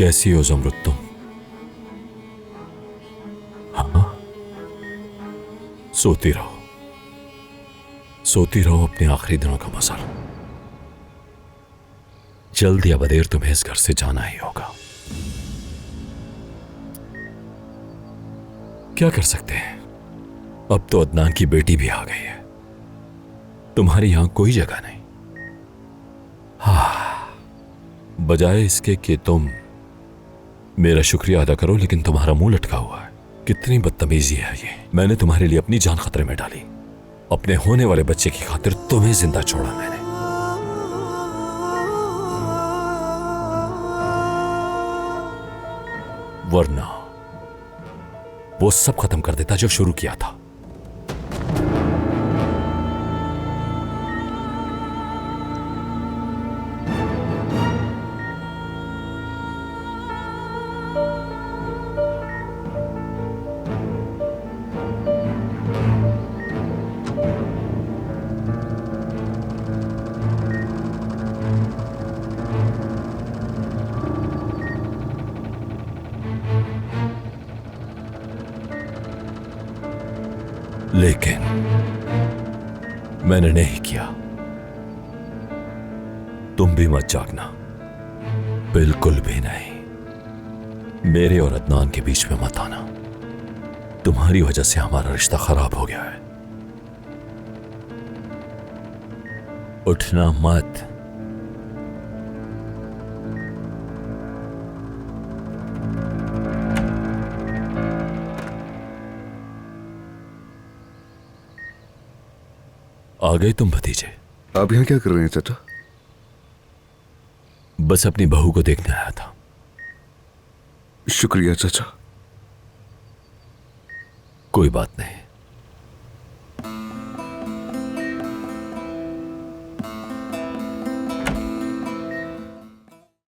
कैसी हो ज़मरुद तुम? हाँ, सोती रहो, सोती रहो, अपने आखिरी दिनों का मजा लो। जल्द या बदेर तुम्हें इस घर से जाना ही होगा। क्या कर सकते हैं, अब तो अदनान की बेटी भी आ गई है, तुम्हारी यहां कोई जगह नहीं। हाँ, बजाय इसके कि तुम मेरा शुक्रिया अदा करो, लेकिन तुम्हारा मुंह लटका हुआ है। कितनी बदतमीजी है ये। मैंने तुम्हारे लिए अपनी जान खतरे में डाली, अपने होने वाले बच्चे की खातिर तुम्हें जिंदा छोड़ा मैंने। वरना वो सब खत्म कर देता जो शुरू किया था। लेकिन मैंने नहीं किया। तुम भी मत जागना, बिल्कुल भी नहीं। मेरे और अदनान के बीच में मत आना। तुम्हारी वजह से हमारा रिश्ता खराब हो गया है। उठना मत। आ गए तुम भतीजे? आप यहाँ क्या कर रहे हैं चाचा? बस अपनी बहू को देखने आया था। शुक्रिया चाचा। कोई बात नहीं।